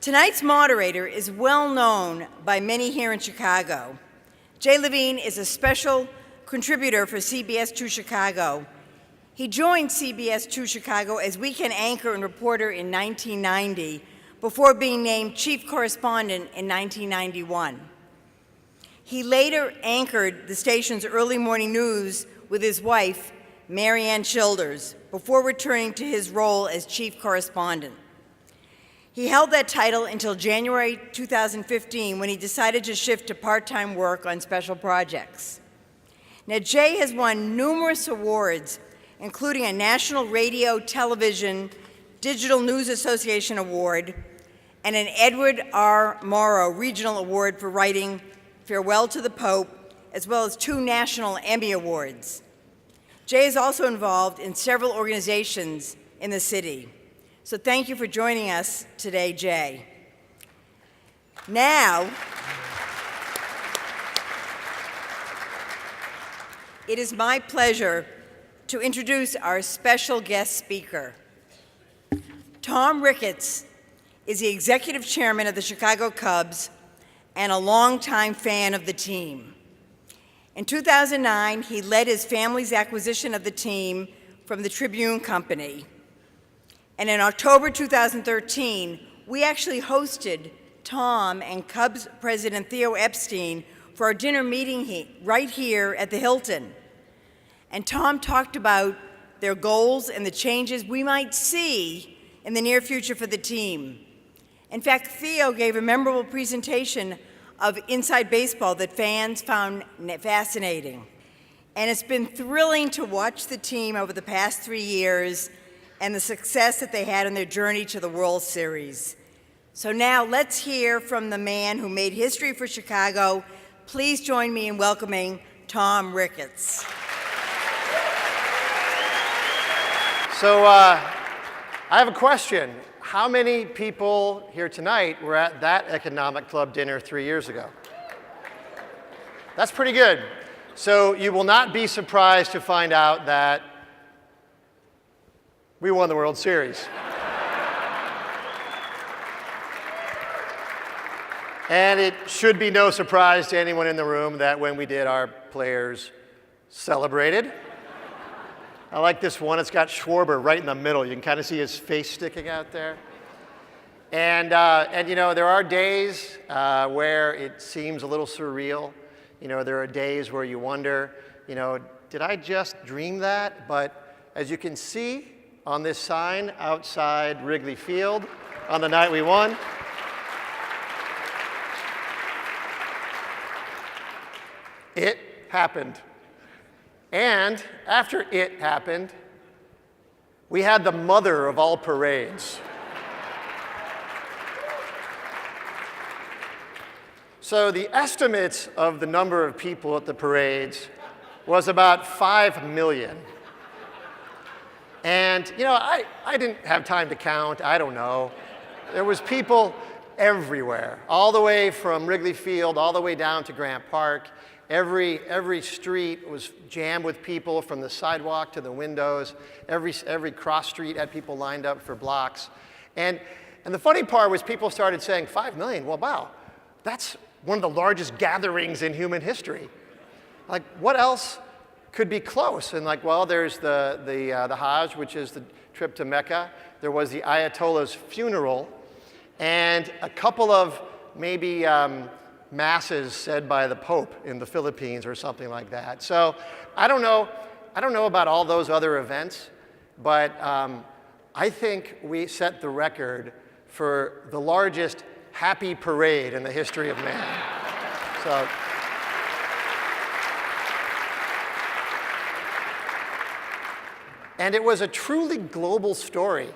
Tonight's moderator is well known by many here in Chicago. Jay Levine is a special contributor for CBS 2 Chicago. He joined CBS 2 Chicago as weekend anchor and reporter in 1990 before being named chief correspondent in 1991. He later anchored the station's early morning news with his wife, Mary Ann Childers, before returning to his role as chief correspondent. He held that title until January 2015 when he decided to shift to part-time work on special projects. Now, Jay has won numerous awards, including a National Radio, Television, Digital News Association Award, and an Edward R. Morrow Regional Award for writing Farewell to the Pope, as well as 2 National Emmy Awards. Jay is also involved in several organizations in the city. So thank you for joining us today, Jay. Now, it is my pleasure to introduce our special guest speaker. Tom Ricketts is the executive chairman of the Chicago Cubs and a longtime fan of the team. In 2009, he led his family's acquisition of the team from the Tribune Company. And in October 2013, we actually hosted Tom and Cubs president Theo Epstein for our dinner meeting right here at the Hilton. And Tom talked about their goals and the changes we might see in the near future for the team. In fact, Theo gave a memorable presentation of Inside Baseball that fans found fascinating. And it's been thrilling to watch the team over the past 3 years and the success that they had in their journey to the World Series. So now let's hear from the man who made history for Chicago. Please join me in welcoming Tom Ricketts. So I have a question. How many people here tonight were at that economic club dinner 3 years ago? That's pretty good. So you will not be surprised to find out that we won the World Series. And it should be no surprise to anyone in the room that when we did, our players celebrated. I like this one. It's got Schwarber right in the middle. You can kind of see his face sticking out there. And you know, there are days where it seems a little surreal. You know, there are days where you wonder, you know, did I just dream that? But as you can see on this sign outside Wrigley Field on the night we won, it happened. And after it happened, we had the mother of all parades. So the estimates of the number of people at the parades was about 5 million. And, you know, I didn't have time to count. I don't know. There was people everywhere, all the way from Wrigley Field all the way down to Grant Park. Every street was jammed with people from the sidewalk to the windows. Every cross street had people lined up for blocks. And the funny part was people started saying, 5 million, well, wow, that's one of the largest gatherings in human history. Like, what else could be close? And like, well, there's the Hajj, which is the trip to Mecca. There was the Ayatollah's funeral, and a couple of maybe masses said by the Pope in the Philippines or something like that. So I don't know about all those other events, but I think we set the record for the largest happy parade in the history of man. So. And it was a truly global story.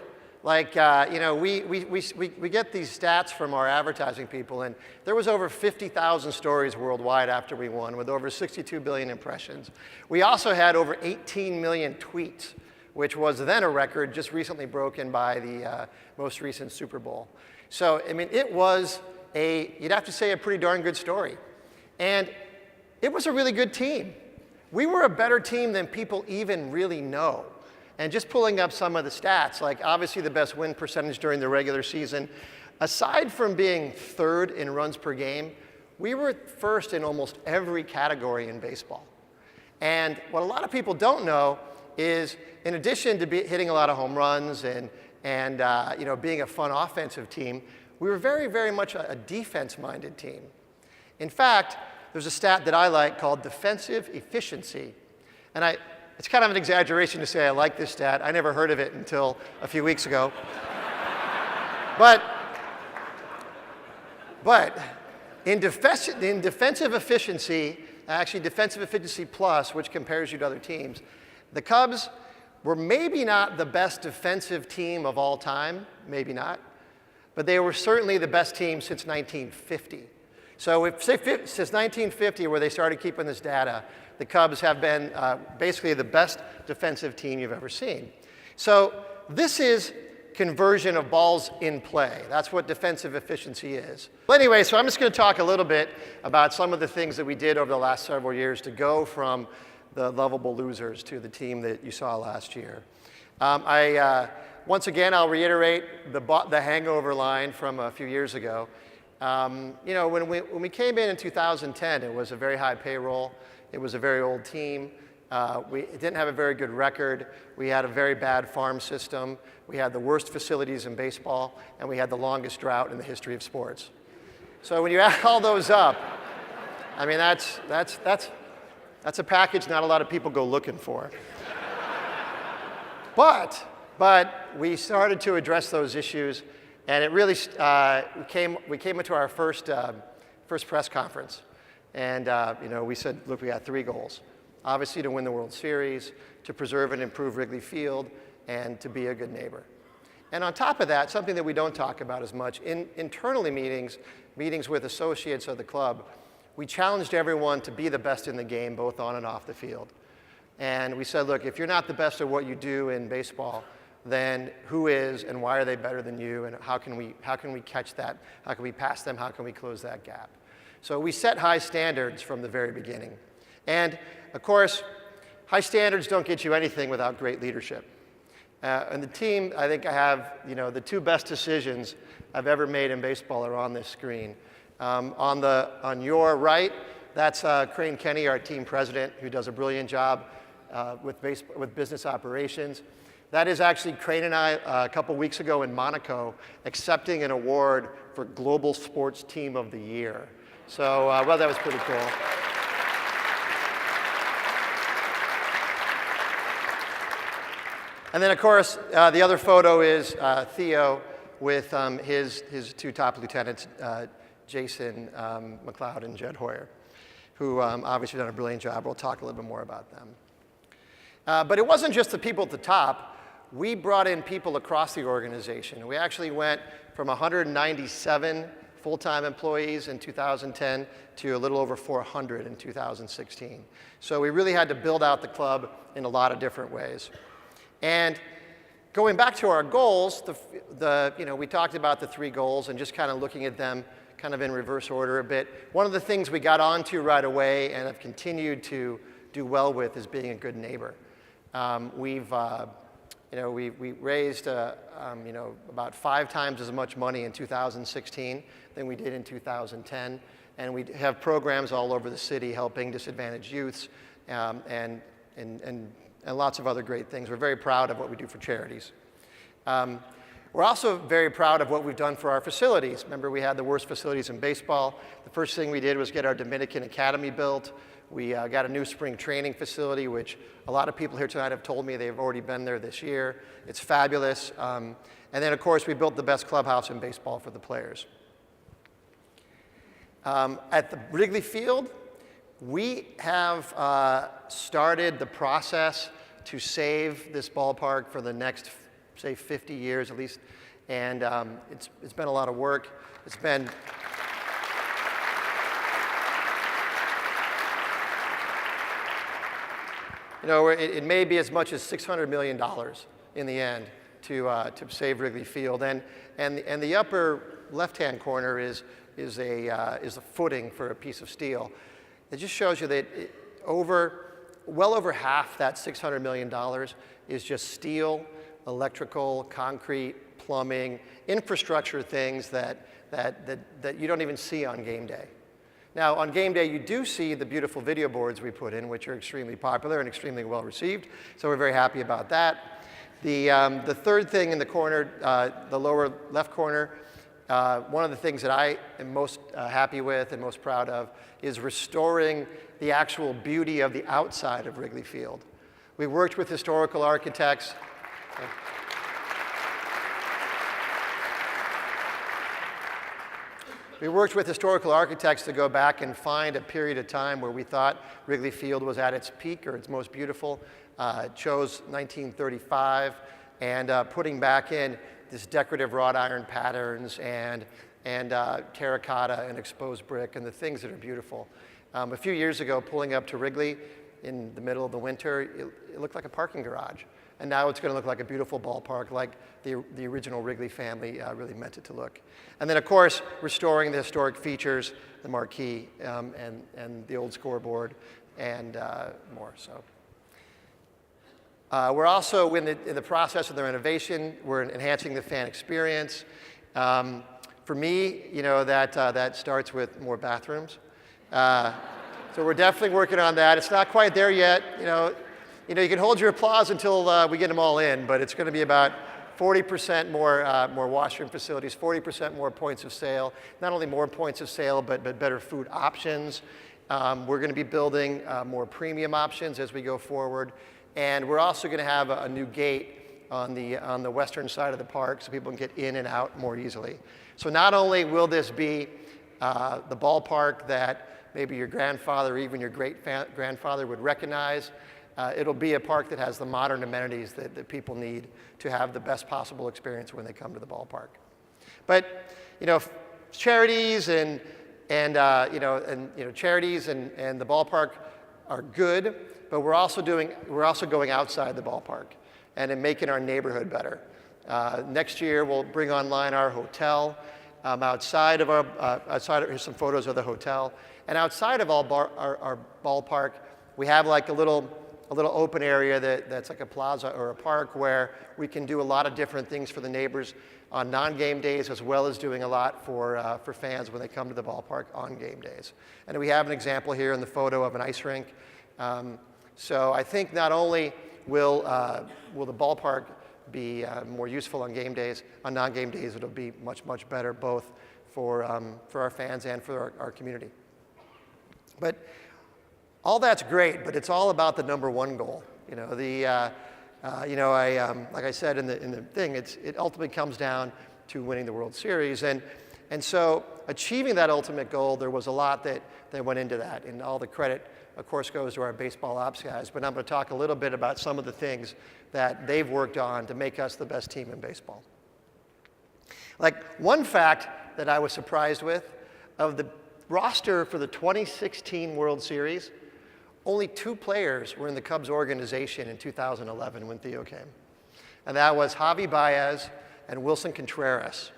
Like, you know, we get these stats from our advertising people, and there was over 50,000 stories worldwide after we won, with over 62 billion impressions. We also had over 18 million tweets, which was then a record just recently broken by the most recent Super Bowl. So, I mean, it was you'd have to say, a pretty darn good story. And it was a really good team. We were a better team than people even really know. And just pulling up some of the stats, like obviously the best win percentage during the regular season, aside from being third in runs per game, we were first in almost every category in baseball. And what a lot of people don't know is, in addition to hitting a lot of home runs and being a fun offensive team, we were very, very much a defense-minded team. In fact, there's a stat that I like called defensive efficiency. And it's kind of an exaggeration to say I like this stat. I never heard of it until a few weeks ago. But in defensive efficiency, actually defensive efficiency plus, which compares you to other teams, the Cubs were maybe not the best defensive team of all time, maybe not, but they were certainly the best team since 1950. So since 1950, where they started keeping this data, the Cubs have been basically the best defensive team you've ever seen. So this is conversion of balls in play. That's what defensive efficiency is. Well, anyway, so I'm just going to talk a little bit about some of the things that we did over the last several years to go from the lovable losers to the team that you saw last year. Once again, I'll reiterate the hangover line from a few years ago. When we came in 2010, it was a very high payroll. It was a very old team. We didn't have a very good record. We had a very bad farm system. We had the worst facilities in baseball, and we had the longest drought in the history of sports. So when you add all those up, I mean, that's a package not a lot of people go looking for. But we started to address those issues, and it really we came into our first press conference, and we said, look, we got 3 goals. Obviously, to win the World Series, to preserve and improve Wrigley Field, and to be a good neighbor. And on top of that, something that we don't talk about as much, internally meetings with associates of the club, we challenged everyone to be the best in the game, both on and off the field. And we said, look, if you're not the best at what you do in baseball, then who is, and why are they better than you, and how can we catch that? How can we pass them? How can we close that gap? So we set high standards from the very beginning. And of course, high standards don't get you anything without great leadership. And the team, I think I have, the 2 best decisions I've ever made in baseball are on this screen. On your right, that's Crane Kenny, our team president, who does a brilliant job with business operations. That is actually Crane and I, a couple weeks ago in Monaco, accepting an award for Global Sports Team of the Year. So, well, that was pretty cool. And then, of course, the other photo is Theo with his 2 top lieutenants, Jason McLeod and Jed Hoyer, who obviously done a brilliant job. We'll talk a little bit more about them. But it wasn't just the people at the top. We brought in people across the organization. We actually went from 197 full-time employees in 2010 to a little over 400 in 2016. So we really had to build out the club in a lot of different ways. And going back to our goals, we talked about the 3 goals and just kind of looking at them kind of in reverse order a bit. One of the things we got onto right away and have continued to do well with is being a good neighbor. We raised about 5 times as much money in 2016 than we did in 2010, and we have programs all over the city helping disadvantaged youths and lots of other great things. We're very proud of what we do for charities. We're also very proud of what we've done for our facilities. Remember, we had the worst facilities in baseball. The first thing we did was get our Dominican Academy built. We got a new spring training facility, which a lot of people here tonight have told me they've already been there this year. It's fabulous. And then, of course, we built the best clubhouse in baseball for the players. At the Wrigley Field, we have started the process to save this ballpark for the next, say, 50 years at least. And it's been a lot of work. It's been... it may be as much as $600 million in the end to save Wrigley Field, and the upper left-hand corner is a footing for a piece of steel. It just shows you that well over half that $600 million is just steel, electrical, concrete, plumbing, infrastructure things that you don't even see on game day. Now, on game day, you do see the beautiful video boards we put in, which are extremely popular and extremely well received, so we're very happy about that. The third thing in the corner, the lower left corner, one of the things that I am most happy with and most proud of is restoring the actual beauty of the outside of Wrigley Field. We worked with historical architects. We worked with historical architects to go back and find a period of time where we thought Wrigley Field was at its peak or its most beautiful. Chose 1935, and putting back in this decorative wrought iron patterns and terracotta and exposed brick and the things that are beautiful. A few years ago, pulling up to Wrigley in the middle of the winter, it looked like a parking garage. And now it's going to look like a beautiful ballpark, like the original Wrigley family really meant it to look. And then, of course, restoring the historic features, the marquee, and the old scoreboard, and more. So, we're also in the process of the renovation. We're enhancing the fan experience. For me, that starts with more bathrooms. So we're definitely working on that. It's not quite there yet. You can hold your applause until we get them all in, but it's going to be about 40% more washroom facilities, 40% more points of sale. Not only more points of sale, but better food options. We're going to be building more premium options as we go forward, and we're also going to have a new gate on the western side of the park so people can get in and out more easily. So not only will this be the ballpark that maybe your grandfather or even your great-grandfather would recognize, it'll be a park that has the modern amenities that people need to have the best possible experience when they come to the ballpark. But charities and charities and the ballpark are good, but we're also going outside the ballpark and making our neighborhood better. Next year we'll bring online our hotel. Here's some photos of the hotel, and outside of our ballpark, we have like a little open area that's like a plaza or a park where we can do a lot of different things for the neighbors on non-game days, as well as doing a lot for fans when they come to the ballpark on game days. And we have an example here in the photo of an ice rink. So I think not only will the ballpark be more useful on game days, on non-game days it'll be much, much better both for our fans and for our community. But all that's great, but it's all about the number one goal. Like I said in the thing, it ultimately comes down to winning the World Series, and so achieving that ultimate goal, there was a lot that went into that, and all the credit, of course, goes to our baseball ops guys. But I'm going to talk a little bit about some of the things that they've worked on to make us the best team in baseball. Like one fact that I was surprised with, of the roster for the 2016 World Series, only 2 players were in the Cubs organization in 2011 when Theo came. And that was Javi Baez and Wilson Contreras.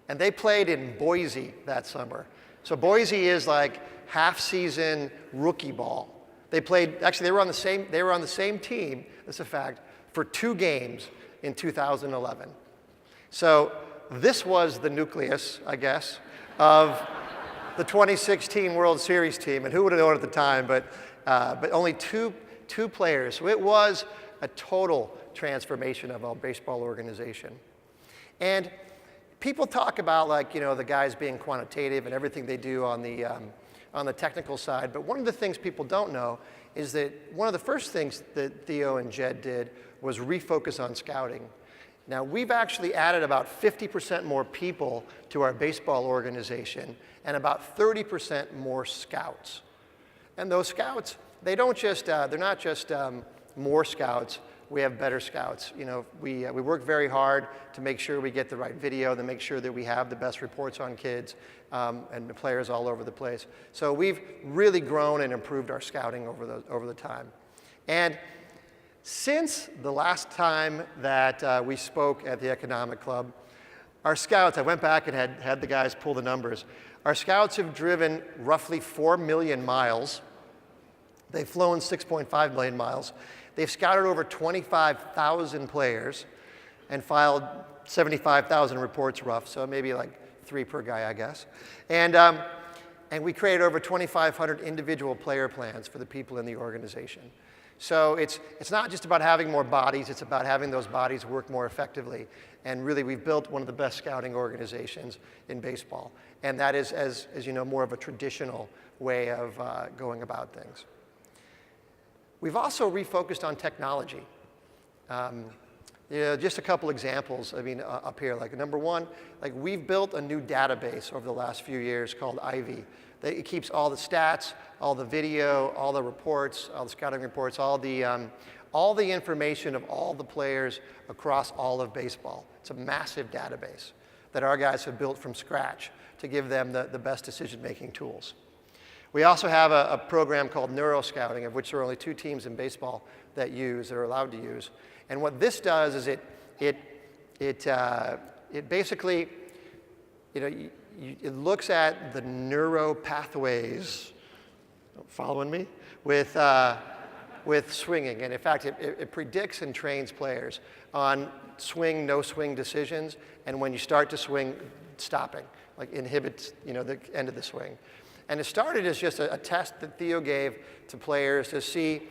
And they played in Boise that summer. So Boise is like half-season rookie ball. They were on the same team, that's a fact, for 2 games in 2011. So this was the nucleus, I guess, of the 2016 World Series team. And who would have known at the time, but only two players. So it was a total transformation of our baseball organization. And people talk about the guys being quantitative and everything they do on the technical side, but one of the things people don't know is that one of the first things that Theo and Jed did was refocus on scouting. Now, we've actually added about 50% more people to our baseball organization and about 30% more scouts. And those scouts, they're not just more scouts, we have better scouts. We work very hard to make sure we get the right video, to make sure that we have the best reports on kids and the players all over the place. So we've really grown and improved our scouting over the time. And since the last time that we spoke at the Economic Club, our scouts, I went back and had the guys pull the numbers. Our scouts have driven roughly 4 million miles. They've flown 6.5 million miles. They've scouted over 25,000 players and filed 75,000 reports rough, so maybe like 3 per guy, I guess. And we created over 2,500 individual player plans for the people in the organization. So it's not just about having more bodies, it's about having those bodies work more effectively. And really, we've built one of the best scouting organizations in baseball. And that is, as you know, more of a traditional way of going about things. We've also refocused on technology. Just a couple examples, up here. Like number one, we've built a new database over the last few years called Ivy. It keeps all the stats, all the video, all the reports, all the scouting reports, all the information of all the players across all of baseball. It's a massive database that our guys have built from scratch to give them the best decision-making tools. We also have a program called Neuroscouting, of which there are only 2 teams in baseball that are allowed to use. And what this does is it basically, it looks at the neuro pathways, following me, with swinging. And in fact, it predicts and trains players on swing, no swing decisions, and when you start to swing, stopping, like inhibits, the end of the swing. And it started as just a test that Theo gave to players to see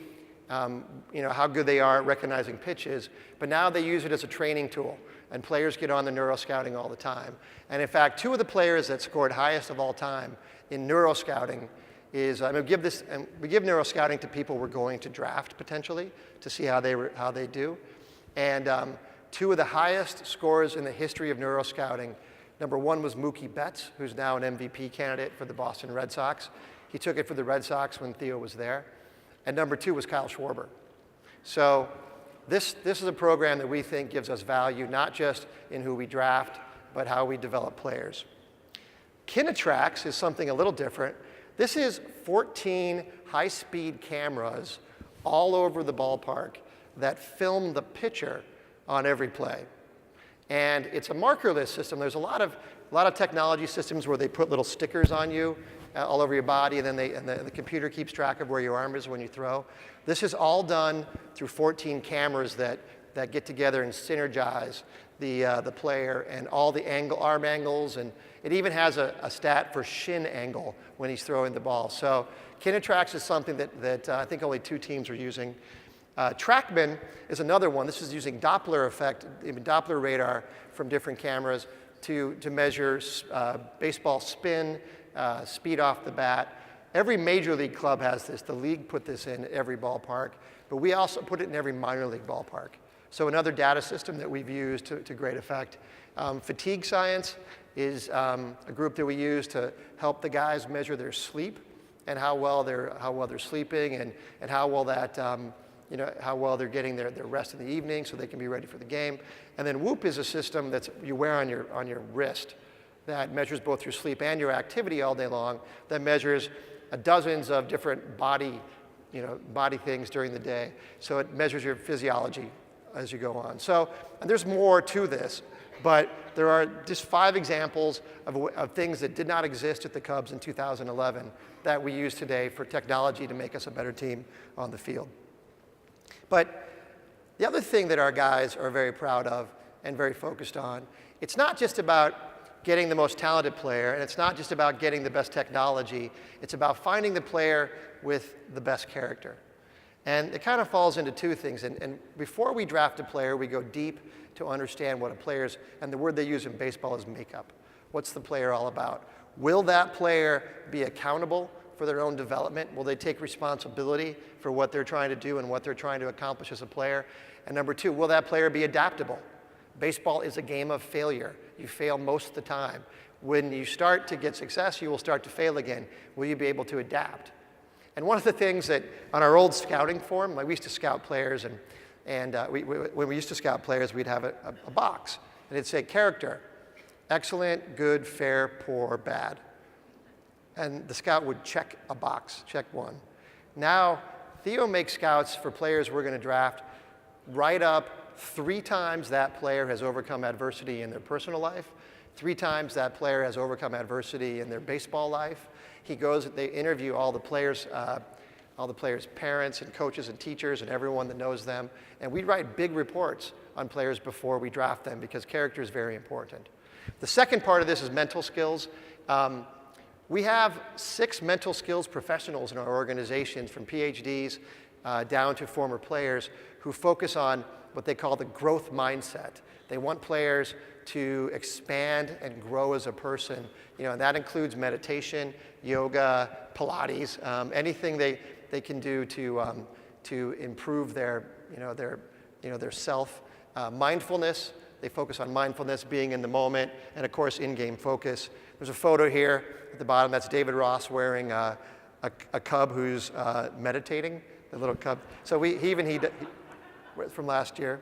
how good they are at recognizing pitches, but now they use it as a training tool, and players get on the neuroscouting all the time. And in fact, 2 of the players that scored highest of all time in neuroscouting is, we give neuroscouting to people we're going to draft potentially to see how they do. And 2 of the highest scores in the history of neuroscouting, number 1 was Mookie Betts, who's now an MVP candidate for the Boston Red Sox. He took it for the Red Sox when Theo was there. And number 2 was Kyle Schwarber. So this is a program that we think gives us value, not just in who we draft, but how we develop players. Kinetrax is something a little different. This is 14 high-speed cameras all over the ballpark that film the pitcher on every play. And it's a markerless system. There's a lot of technology systems where they put little stickers on you all over your body, and then the computer keeps track of where your arm is when you throw. This is all done through 14 cameras that get together and synergize the player and all the arm angles, and it even has a stat for shin angle when he's throwing the ball. So Kinetrax is something that I think only 2 teams are using. TrackMan is another one. This is using Doppler radar from different cameras to measure baseball spin, speed off the bat. Every major league club has this. The league put this in every ballpark, but we also put it in every minor league ballpark. So another data system that we've used to great effect. Fatigue Science is a group that we use to help the guys measure their sleep and how well they're sleeping and how well how well they're getting their rest in the evening so they can be ready for the game. And then Whoop is a system that you wear on your wrist that measures both your sleep and your activity all day long, that measures dozens of different body things during the day. So it measures your physiology as you go on. So there's more to this, but there are just 5 examples of things that did not exist at the Cubs in 2011 that we use today for technology to make us a better team on the field. But the other thing that our guys are very proud of and very focused on, it's not just about getting the most talented player, and it's not just about getting the best technology, it's about finding the player with the best character. And it kind of falls into 2 things. And before we draft a player, we go deep to understand what a player's, and the word they use in baseball is makeup. What's the player all about? Will that player be accountable for their own development? Will they take responsibility for what they're trying to do and what they're trying to accomplish as a player? And number 2, will that player be adaptable? Baseball is a game of failure. You fail most of the time. When you start to get success, you will start to fail again. Will you be able to adapt? And one of the things that on our old scouting form, we used to scout players, and when we used to scout players, we'd have a box, and it'd say character, excellent, good, fair, poor, bad. And the scout would check a box, check 1. Now, Theo makes scouts for players we're going to draft write up 3 times that player has overcome adversity in their personal life, 3 times that player has overcome adversity in their baseball life. They interview all the players' parents and coaches and teachers and everyone that knows them, and we write big reports on players before we draft them because character is very important. The second part of this is mental skills. We have 6 mental skills professionals in our organizations, from PhDs down to former players, who focus on what they call the growth mindset. They want players to expand and grow as a person. And that includes meditation, yoga, Pilates, anything they can do to improve their self. Mindfulness. They focus on mindfulness, being in the moment, and of course, in-game focus. There's a photo here at the bottom. That's David Ross wearing a cub who's meditating, the little cub. So he from last year,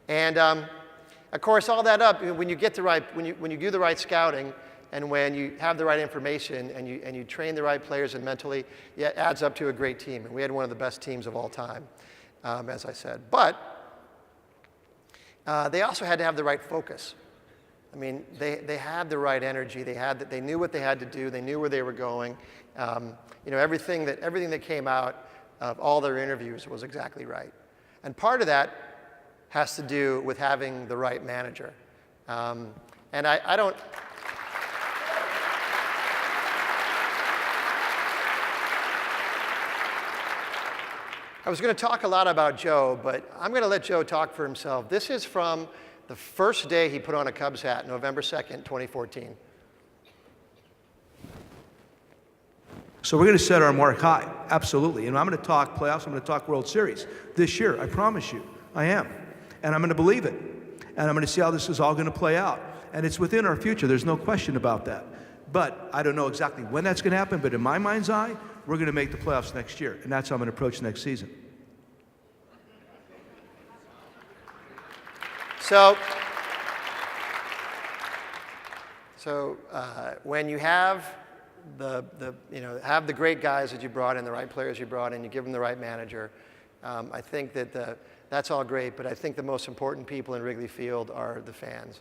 and of course, all that up when you get the right, when you do the right scouting, and when you have the right information and you train the right players and mentally, it adds up to a great team. And we had one of the best teams of all time, as I said. But they also had to have the right focus. I mean, they had the right energy. They knew what they had to do. They knew where they were going. Everything that came out of all their interviews was exactly right. And part of that has to do with having the right manager. And I don't. I was going to talk a lot about Joe, but I'm going to let Joe talk for himself. This is from the first day he put on a Cubs hat, November 2nd, 2014. So we're going to set our mark high, absolutely. And I'm going to talk playoffs, I'm going to talk World Series this year, I promise you, I am. And I'm going to believe it. And I'm going to see how this is all going to play out. And it's within our future, there's no question about that. But I don't know exactly when that's going to happen, but in my mind's eye, we're going to make the playoffs next year. And that's how I'm going to approach next season. So when you have have the great guys that you brought in, the right players you brought in, you give them the right manager, I think that that's all great, but I think the most important people in Wrigley Field are the fans.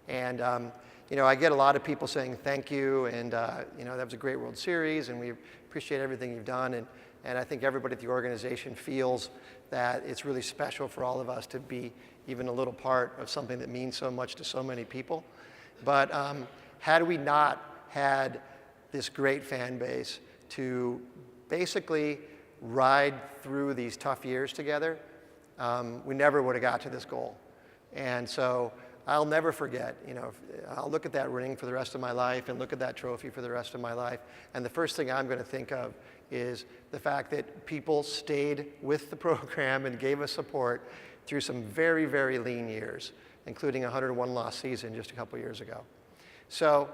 And I get a lot of people saying thank you, and that was a great World Series, and we appreciate everything you've done, and I think everybody at the organization feels that it's really special for all of us to be even a little part of something that means so much to so many people. But had we not had this great fan base to basically ride through these tough years together, we never would have got to this goal. And so I'll never forget, I'll look at that ring for the rest of my life and look at that trophy for the rest of my life. And the first thing I'm going to think of is the fact that people stayed with the program and gave us support through some very, very lean years, including a 101-loss season just a couple years ago. So,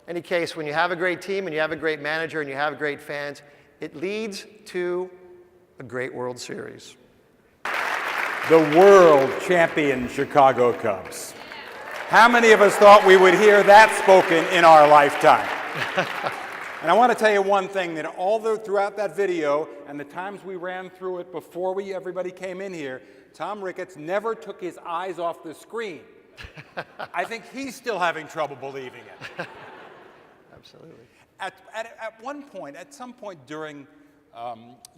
in any case, when you have a great team and you have a great manager and you have great fans, it leads to a great World Series. The world champion Chicago Cubs. How many of us thought we would hear that spoken in our lifetime? And I want to tell you one thing, that throughout that video and the times we ran through it before everybody came in here, Tom Ricketts never took his eyes off the screen. I think he's still having trouble believing it. Absolutely. At some point during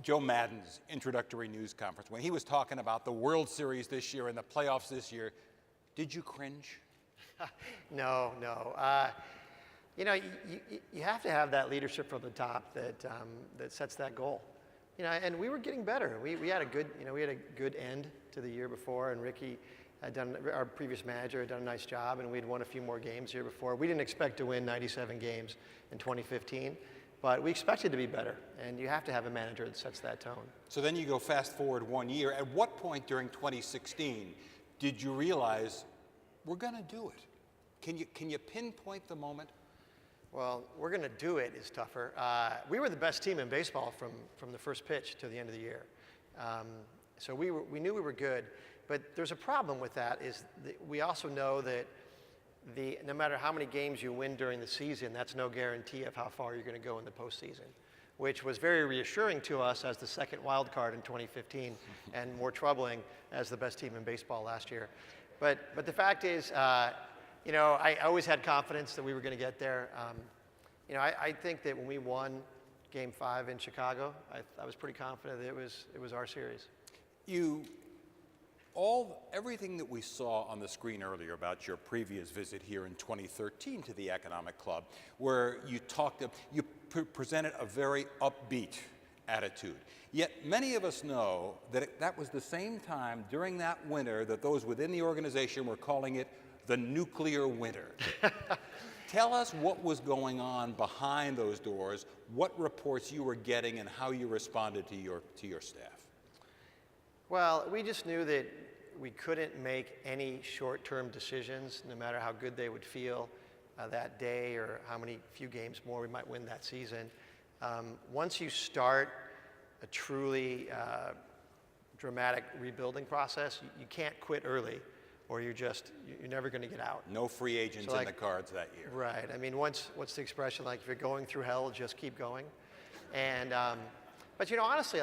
Joe Maddon's introductory news conference, when he was talking about the World Series this year and the playoffs this year, did you cringe? No. You have to have that leadership from the top that sets that goal. And we were getting better. We had a good end to the year before, and Ricky our previous manager had done a nice job, and we'd won a few more games the year before. We didn't expect to win 97 games in 2015, but we expected to be better, and you have to have a manager that sets that tone. So then you go fast forward 1 year. At what point during 2016 did you realize we're going to do it? Can you pinpoint the moment? Well, we're going to do it is tougher. We were the best team in baseball from the first pitch to the end of the year. So we knew we were good. But there's a problem with that is that we also know that no matter how many games you win during the season, that's no guarantee of how far you're going to go in the postseason, which was very reassuring to us as the second wild card in 2015 and more troubling as the best team in baseball last year. But the fact is, I always had confidence that we were going to get there. I think that when we won Game 5 in Chicago, I was pretty confident that it was our series. You Everything that we saw on the screen earlier about your previous visit here in 2013 to the Economic Club, where you presented a very upbeat attitude. Yet many of us know that that was the same time during that winter that those within the organization were calling it the nuclear winter. Tell us what was going on behind those doors, what reports you were getting, and how you responded to your staff. Well, we just knew that we couldn't make any short-term decisions, no matter how good they would feel that day or how many few games more we might win that season. Once you start a truly dramatic rebuilding process, you can't quit early, or you're never going to get out. No free agents in the cards that year. Right. I mean, what's the expression, like, if you're going through hell, just keep going. And but honestly,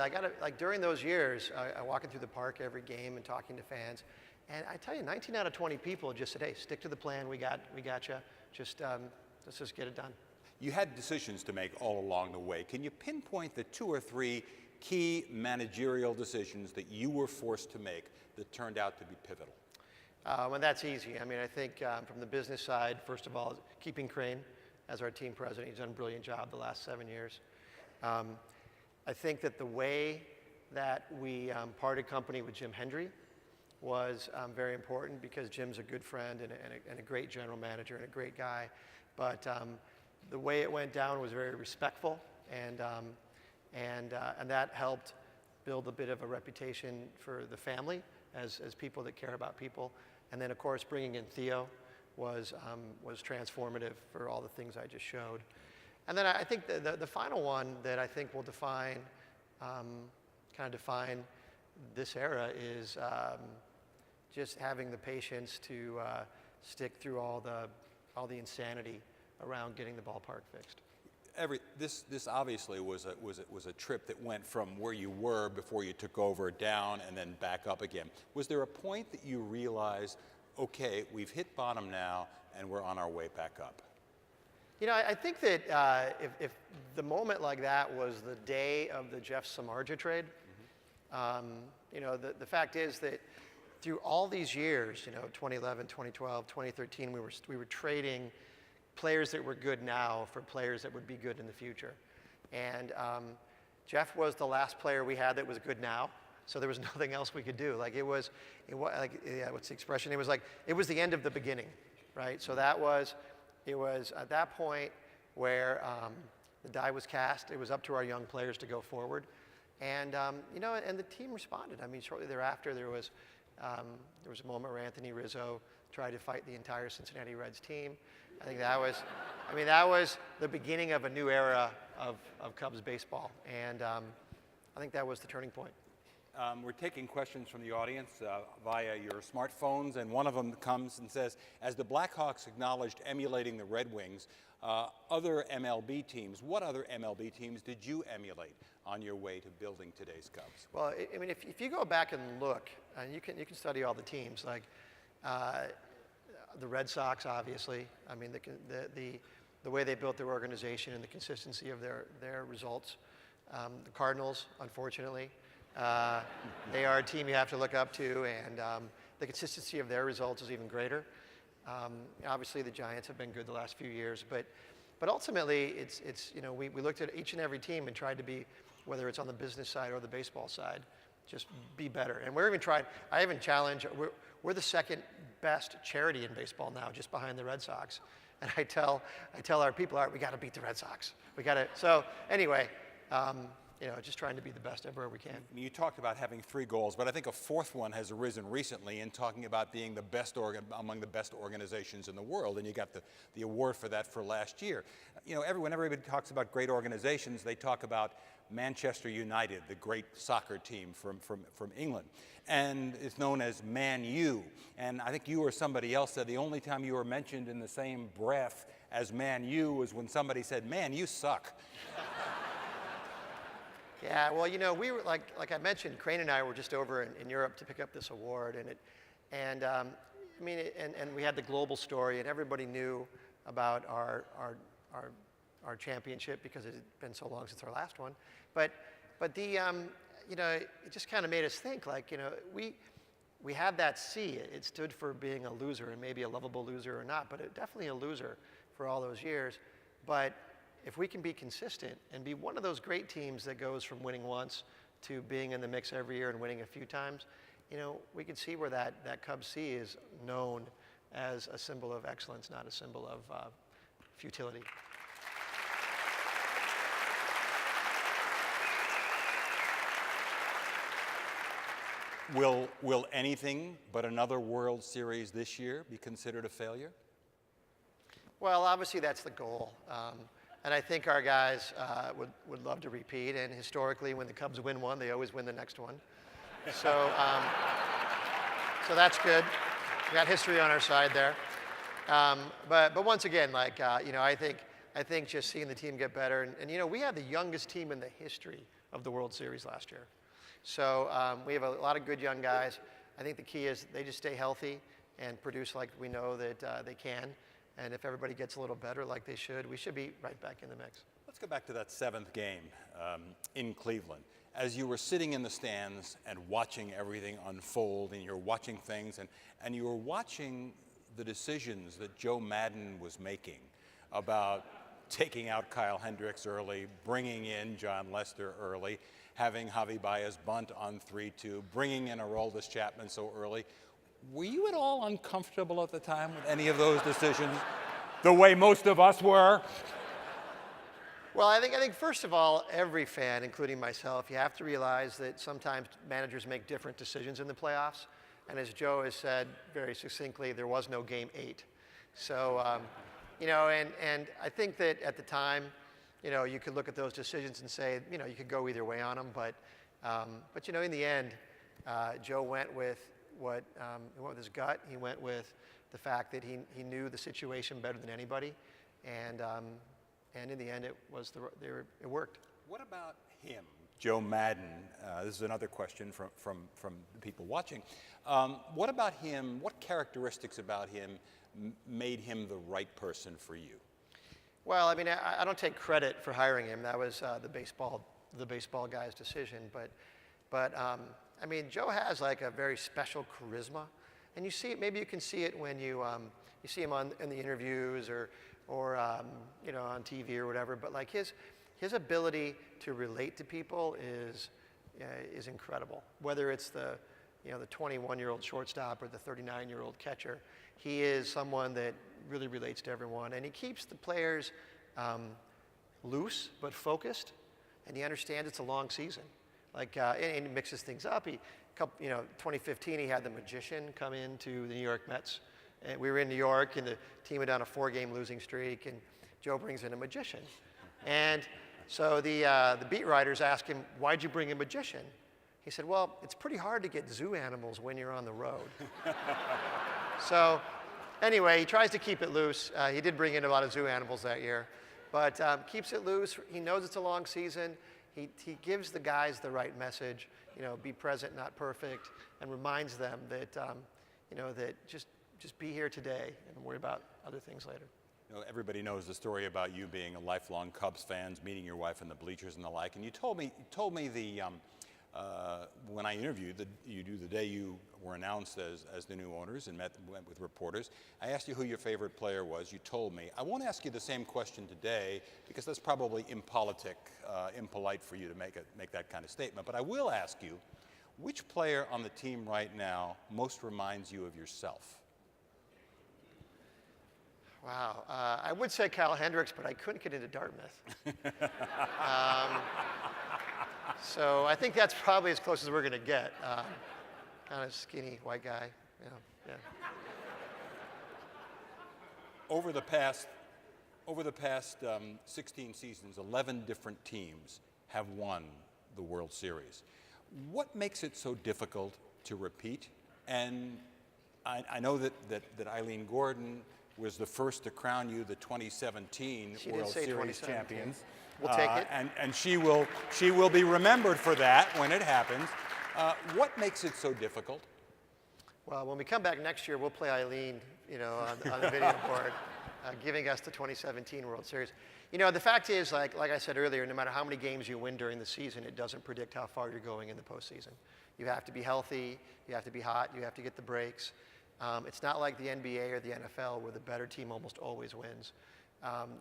during those years, I walking through the park every game and talking to fans, and I tell you, 19 out of 20 people just said, "Hey, stick to the plan. We got you. Let's just get it done." You had decisions to make all along the way. Can you pinpoint the 2 or 3 key managerial decisions that you were forced to make that turned out to be pivotal? And that's easy. I mean, I think from the business side, first of all, keeping Crane as our team president. He's done a brilliant job the last 7 years. I think that the way that we parted company with Jim Hendry was very important, because Jim's a good friend and a great general manager and a great guy. But the way it went down was very respectful, and that helped build a bit of a reputation for the family as people that care about people. And then, of course, bringing in Theo was transformative for all the things I just showed. And then I think the final one that I think will define this era is just having the patience to stick through all the insanity around getting the ballpark fixed. This obviously was a trip that went from where you were before you took over down and then back up again. Was there a point that you realized, okay, we've hit bottom now and we're on our way back up? I think that if the moment like that was the day of the Jeff Samardzija trade, the fact is that through all these years, 2011, 2012, 2013, we were trading players that were good now for players that would be good in the future. And Jeff was the last player we had that was good now, so there was nothing else we could do. What's the expression? It was the end of the beginning, right? So it was at that point where the die was cast. It was up to our young players to go forward, and and the team responded. I mean, shortly thereafter, there was a moment where Anthony Rizzo tried to fight the entire Cincinnati Reds team. I think that was the beginning of a new era of Cubs baseball, and I think that was the turning point. We're taking questions from the audience via your smartphones, and one of them comes and says, as the Blackhawks acknowledged emulating the Red Wings, other MLB teams, what other MLB teams did you emulate on your way to building today's Cubs? Well, I mean, if you go back and look, and you can study all the teams, like the Red Sox, obviously. I mean, the way they built their organization and the consistency of their results. The Cardinals, unfortunately. They are a team you have to look up to, and the consistency of their results is even greater. Obviously, the Giants have been good the last few years, but ultimately, we looked at each and every team and tried to be, whether it's on the business side or the baseball side, just be better. And I even challenge, we're the second best charity in baseball now, just behind the Red Sox. And I tell our people, we got to beat the Red Sox. We got to. So anyway. Just trying to be the best everywhere we can. You talked about having 3 goals, but I think a 4th one has arisen recently in talking about being the best among the best organizations in the world, and you got the award for that for last year. When everybody talks about great organizations, they talk about Manchester United, the great soccer team from England, and it's known as Man U. And I think you or somebody else said the only time you were mentioned in the same breath as Man U was when somebody said, "Man, you suck." Yeah, well, we were like I mentioned, Crane and I were just over in Europe to pick up this award, and we had the global story, and everybody knew about our championship because it had been so long since our last one. But it just kind of made us think, we had that C. It stood for being a loser, and maybe a lovable loser or not, but definitely a loser for all those years. But if we can be consistent and be one of those great teams that goes from winning once to being in the mix every year and winning a few times, we can see where that Cubs C is known as a symbol of excellence, not a symbol of futility. Will anything but another World Series this year be considered a failure? Well, obviously that's the goal. And I think our guys would love to repeat. And historically, when the Cubs win one, they always win the next one. So, so that's good. We got history on our side there. But once again, I think just seeing the team get better. And we had the youngest team in the history of the World Series last year. So we have a lot of good young guys. I think the key is they just stay healthy and produce like we know that they can. And if everybody gets a little better like they should, we should be right back in the mix. Let's go back to that 7th game in Cleveland. As you were sitting in the stands and watching everything unfold, and you're watching things, and you were watching the decisions that Joe Maddon was making about taking out Kyle Hendricks early, bringing in John Lester early, having Javi Baez bunt on 3-2, bringing in Aroldis Chapman so early. Were you at all uncomfortable at the time with any of those decisions, the way most of us were? Well, I think first of all, every fan, including myself, you have to realize that sometimes managers make different decisions in the playoffs. And as Joe has said very succinctly, there was no Game 8. So, and I think that at the time, you could look at those decisions and say, you could go either way on them. But in the end, Joe went with he went with his gut. He went with the fact that he knew the situation better than anybody, and in the end, it worked. What about him, Joe Maddon? This is another question from the people watching. What about him? What characteristics about him made him the right person for you? Well, I mean, I don't take credit for hiring him. That was the baseball guy's decision. But I mean, Joe has like a very special charisma, and you see it. Maybe you can see it when you see him in the interviews or on TV or whatever. But like his ability to relate to people is incredible. Whether it's the 21-year-old shortstop or the 39-year-old catcher, he is someone that really relates to everyone, and he keeps the players loose but focused, and he understands it's a long season. And he mixes things up. 2015, he had the magician come into the New York Mets. And we were in New York, and the team had done a 4-game losing streak, and Joe brings in a magician. And so the beat writers asked him, "Why'd you bring a magician?" He said, "Well, it's pretty hard to get zoo animals when you're on the road." So anyway, he tries to keep it loose. He did bring in a lot of zoo animals that year, but keeps it loose. He knows it's a long season. He gives the guys the right message, be present, not perfect, and reminds them that, that just be here today and worry about other things later. Everybody knows the story about you being a lifelong Cubs fan, meeting your wife in the bleachers and the like. And you told me when I interviewed you the day you were announced as the new owners and went with reporters, I asked you who your favorite player was. You told me. I won't ask you the same question today because that's probably impolite for you to make that kind of statement. But I will ask you, which player on the team right now most reminds you of yourself? Wow. I would say Kyle Hendricks, but I couldn't get into Dartmouth. So I think that's probably as close as we're going to get. Kind of skinny white guy. Yeah. Over the past 16 seasons, 11 different teams have won the World Series. What makes it so difficult to repeat? And I know that Eileen Gordon was the first to crown you the 2017 World Series champions. We'll take it. And she will be remembered for that when it happens. What makes it so difficult? Well, when we come back next year, we'll play Eileen, on the video board. giving us the 2017 World Series. You know, the fact is, like I said earlier, no matter how many games you win during the season, it doesn't predict how far you're going in the postseason. You have to be healthy, you have to be hot, you have to get the breaks. It's not like the NBA or the NFL where the better team almost always wins.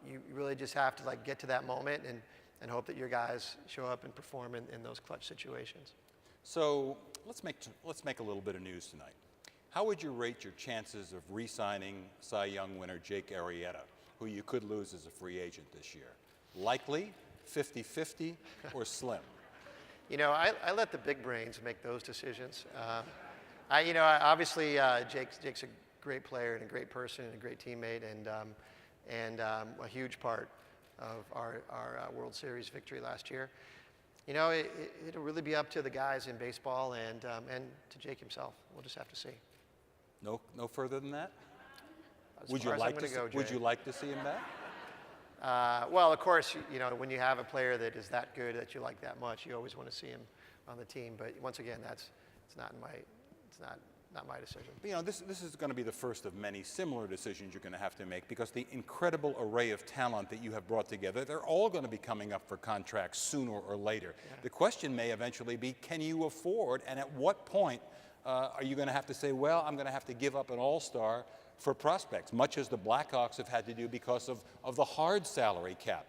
You really just have to get to that moment and hope that your guys show up and perform in those clutch situations. So let's make a little bit of news tonight. How would you rate your chances of re-signing Cy Young winner Jake Arrieta, who you could lose as a free agent this year? Likely, 50-50, or slim? You know, I let the big brains make those decisions. Obviously, Jake's a great player and a great person and a great teammate and a huge part of our World Series victory last year. You know, it'll really be up to the guys in baseball and to Jake himself. We'll just have to see. No further than that? Would you like to see him back? Well, of course, you know, when you have a player that is that good that you like that much, you always want to see him on the team. But once again, it's not my decision. But, you know, this is going to be the first of many similar decisions you're going to have to make, because the incredible array of talent that you have brought together, they're all going to be coming up for contracts sooner or later. Yeah. The question may eventually be, can you afford, and at what point are you going to have to say, well, I'm going to have to give up an all-star for prospects, much as the Blackhawks have had to do because of the hard salary cap.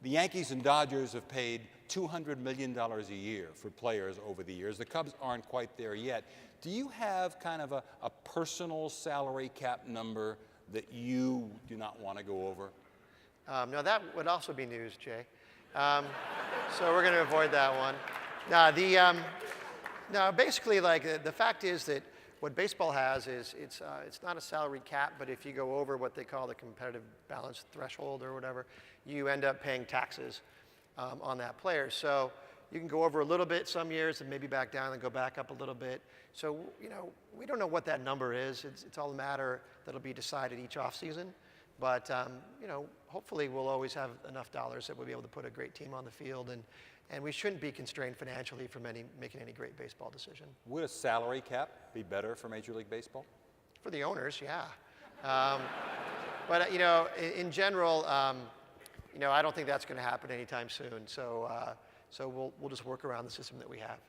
The Yankees and Dodgers have paid $200 million a year for players over the years. The Cubs aren't quite there yet. Do you have kind of a personal salary cap number that you do not want to go over? No, that would also be news, Jay. So we're going to avoid that one. No, basically, the fact is that what baseball has is it's not a salary cap, but if you go over what they call the competitive balance threshold or whatever, you end up paying taxes on that player. So you can go over a little bit some years and maybe back down and go back up a little bit. So, you know, we don't know what that number is. It's all a matter that'll be decided each offseason. But, you know, hopefully we'll always have enough dollars that we'll be able to put a great team on the field, and we shouldn't be constrained financially from making any great baseball decision. Would a salary cap be better for Major League Baseball? For the owners, yeah. But, you know, in general, you know, I don't think that's going to happen anytime soon. So we'll just work around the system that we have.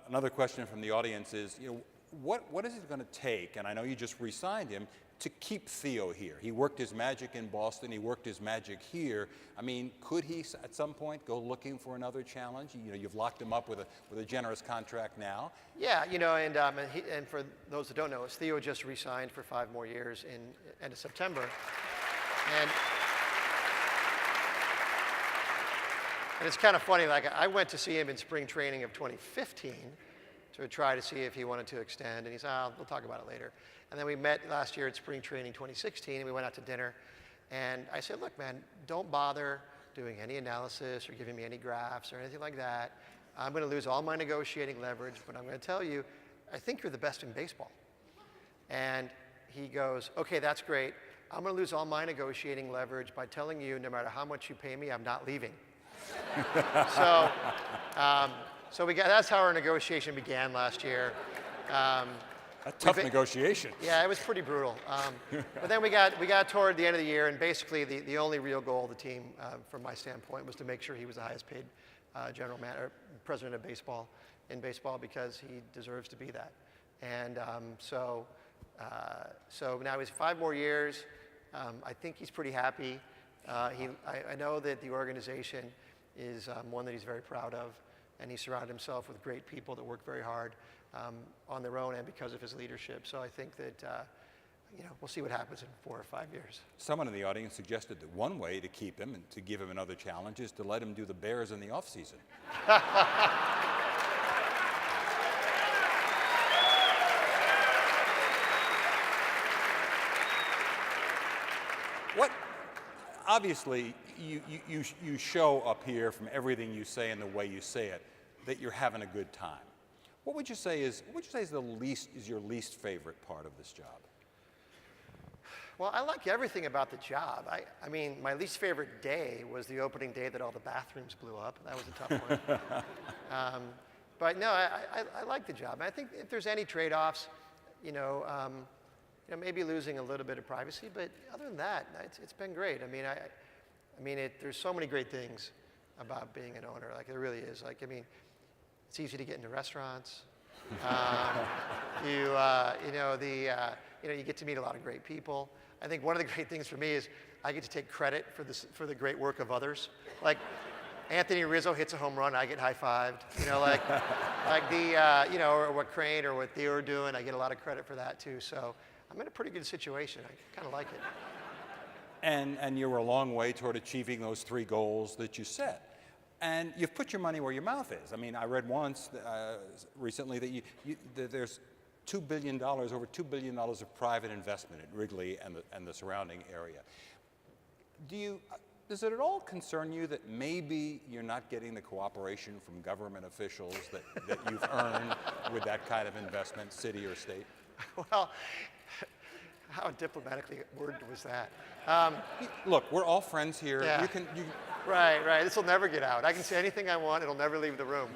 Another question from the audience is, you know, what is it going to take, and I know you just re-signed him, to keep Theo here? He worked his magic in Boston. He worked his magic here. I mean, could he at some point go looking for another challenge? You know, you've locked him up with a generous contract now. Yeah, you know, and for those that don't know, Theo just re-signed for 5 more years in end of September, and it's kind of funny. Like, I went to see him in spring training of 2015 to try to see if he wanted to extend, and he said, we'll talk about it later. And then we met last year at spring training 2016, and we went out to dinner. And I said, look, man, don't bother doing any analysis or giving me any graphs or anything like that. I'm going to lose all my negotiating leverage, but I'm going to tell you, I think you're the best in baseball. And he goes, okay, that's great. I'm going to lose all my negotiating leverage by telling you, no matter how much you pay me, I'm not leaving. So that's how our negotiation began last year. A tough negotiation. Yeah, it was pretty brutal. But then we got toward the end of the year, and basically the only real goal of the team, from my standpoint, was to make sure he was the highest paid general manager, president of baseball in baseball, because he deserves to be that. And so now he's 5 more years. I think he's pretty happy. I know that the organization is one that he's very proud of, and he surrounded himself with great people that work very hard on their own and because of his leadership. So I think that you know, we'll see what happens in 4 or 5 years. Someone in the audience suggested that one way to keep him and to give him another challenge is to let him do the Bears in the offseason. Obviously, you show up here from everything you say and the way you say it that you're having a good time. What would you say is your least favorite part of this job? Well, I like everything about the job. I mean, my least favorite day was the opening day that all the bathrooms blew up. That was a tough one. But no, I like the job. I think if there's any trade-offs, maybe losing a little bit of privacy, but other than that, it's been great. There's so many great things about being an owner. Like, there really is. Like, it's easy to get into restaurants. You get to meet a lot of great people. I think one of the great things for me is I get to take credit for the great work of others. Like, Anthony Rizzo hits a home run, I get high-fived. Or what Crane or what Theo are doing, I get a lot of credit for that too. So I'm in a pretty good situation. I kind of like it. And you were a long way toward achieving those 3 goals that you set. And you've put your money where your mouth is. I read once recently that there's $2 billion, over $2 billion of private investment at Wrigley and the surrounding area. Does it at all concern you that maybe you're not getting the cooperation from government officials that you've earned with that kind of investment, city or state? Well, how diplomatically worded was that? Look, we're all friends here. Yeah. Right. This will never get out. I can say anything I want. It'll never leave the room.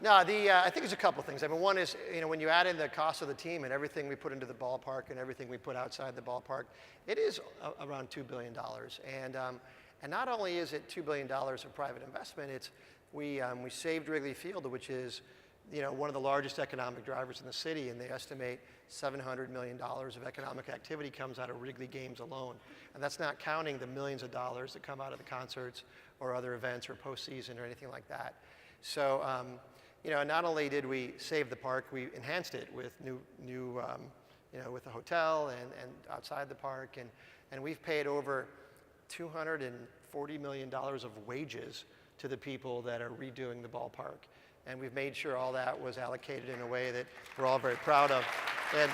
I think there's a couple things. One is, when you add in the cost of the team and everything we put into the ballpark and everything we put outside the ballpark, it is around $2 billion. And not only is it $2 billion of private investment, we saved Wrigley Field, which is one of the largest economic drivers in the city, and they estimate $700 million of economic activity comes out of Wrigley games alone. And that's not counting the millions of dollars that come out of the concerts or other events or postseason or anything like that. So, not only did we save the park, we enhanced it with with the hotel and outside the park, and we've paid over $240 million of wages to the people that are redoing the ballpark. And we've made sure all that was allocated in a way that we're all very proud of. And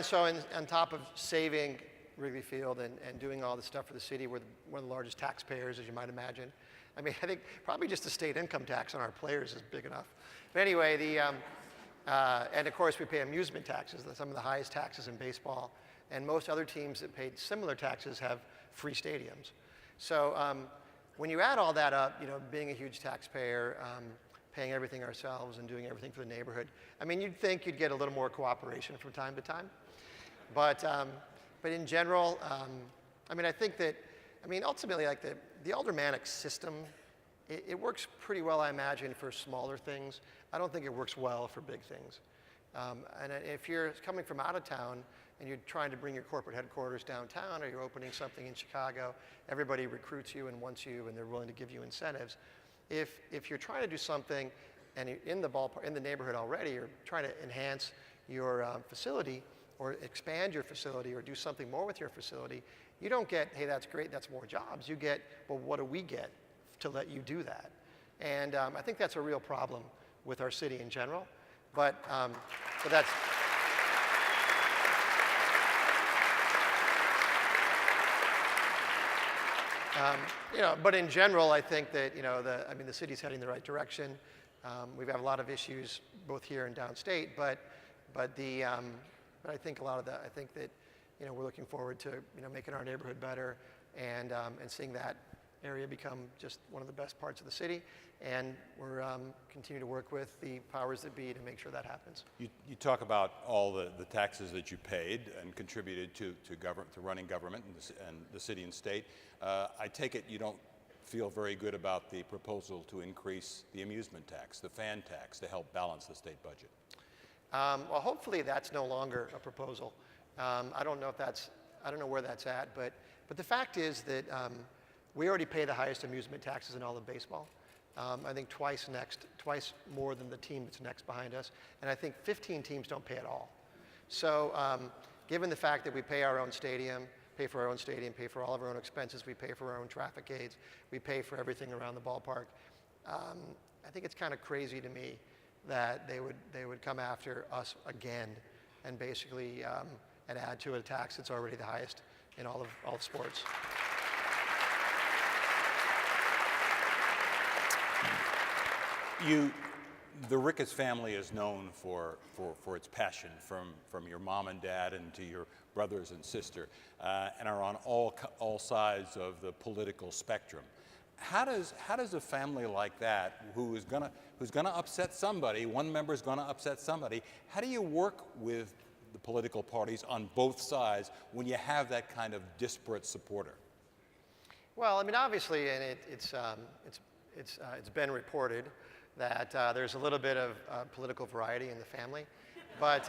so on top of saving Wrigley Field and doing all this stuff for the city, we're one of the largest taxpayers, as you might imagine. I think probably just the state income tax on our players is big enough. But anyway, and of course we pay amusement taxes, some of the highest taxes in baseball. And most other teams that paid similar taxes have free stadiums. So when you add all that up, being a huge taxpayer, paying everything ourselves and doing everything for the neighborhood, you'd think you'd get a little more cooperation from time to time. But in general, I think that, ultimately, like the aldermanic system, it works pretty well, I imagine, for smaller things. I don't think it works well for big things. And if you're coming from out of town and you're trying to bring your corporate headquarters downtown, or you're opening something in Chicago, everybody recruits you and wants you, and they're willing to give you incentives. If you're trying to do something and you're in the ballpark, in the neighborhood already, or trying to enhance your facility or expand your facility or do something more with your facility, you don't get, hey, that's great, that's more jobs. You get, well, what do we get to let you do that? And I think that's a real problem with our city in general. But that's. But in general, I think that the city's heading the right direction. We've had a lot of issues both here and downstate, but I think that we're looking forward to making our neighborhood better and seeing that area become just one of the best parts of the city. And we're continue to work with the powers that be to make sure that happens. You talk about all the taxes that you paid and contributed to running government and the city and state. I take it you don't feel very good about the proposal to increase the amusement tax, the fan tax, to help balance the state budget. Well, hopefully that's no longer a proposal. I don't know where that's at, but the fact is that we already pay the highest amusement taxes in all of baseball. I think twice more than the team that's next behind us, and I think 15 teams don't pay at all. So given the fact that we pay our own stadium, pay for all of our own expenses, we pay for our own traffic aids, we pay for everything around the ballpark, I think it's kind of crazy to me that they would come after us again and basically and add to a tax that's already the highest in all of sports. The Ricketts family is known for its passion from your mom and dad and to your brothers and sister, and are on all sides of the political spectrum. How does a family like that, who is going to who's going to upset somebody. One member is going to upset somebody. How do you work with the political parties on both sides when you have that kind of disparate supporter? Well, I mean, obviously, and it's been reported that there's a little bit of political variety in the family, but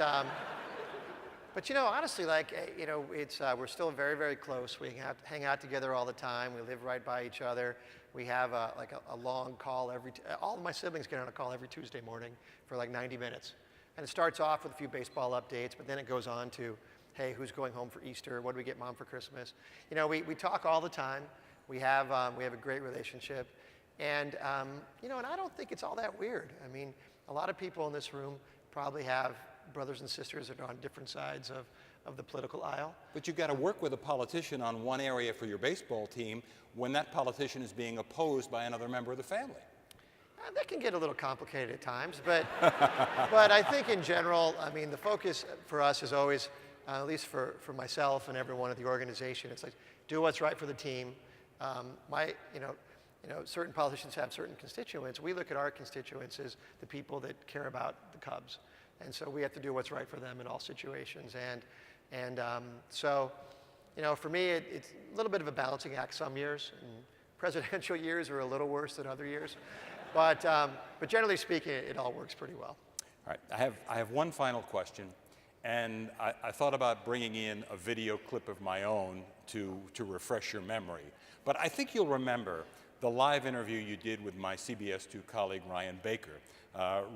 you know, honestly, like you know, we're still very, very close. We hang out together all the time. We live right by each other. We have like a long call all of my siblings get on a call every Tuesday morning for like 90 minutes, and it starts off with a few baseball updates, but then it goes on to, hey, who's going home for Easter? What do we get Mom for Christmas? You know, we talk all the time. We have a great relationship, and you know, and I don't think it's all that weird. I mean, a lot of people in this room probably have brothers and sisters that are on different sides of the political aisle. But you've got to work with a politician on one area for your baseball team when that politician is being opposed by another member of the family. That can get a little complicated at times, but but I think in general, I mean, the focus for us is always, at least for myself and everyone at the organization, it's like do what's right for the team. You know, certain politicians have certain constituents. We look at our constituents as the people that care about the Cubs, and so we have to do what's right for them in all situations. And so, you know, for me, it's a little bit of a balancing act some years, and presidential years are a little worse than other years, but generally speaking, it all works pretty well. All right, I have one final question, and I thought about bringing in a video clip of my own to refresh your memory. But I think you'll remember the live interview you did with my CBS 2 colleague Ryan Baker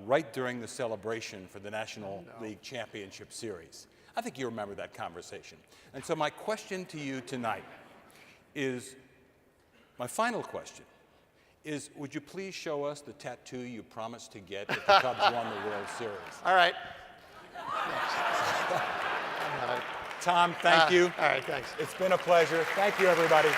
right during the celebration for the National League Championship Series. I think you remember that conversation. And so my question to you tonight is, my final question is, would you please show us the tattoo you promised to get if the Cubs won the World Series? All right. Tom, thank you. All right, thanks. It's been a pleasure. Thank you, everybody.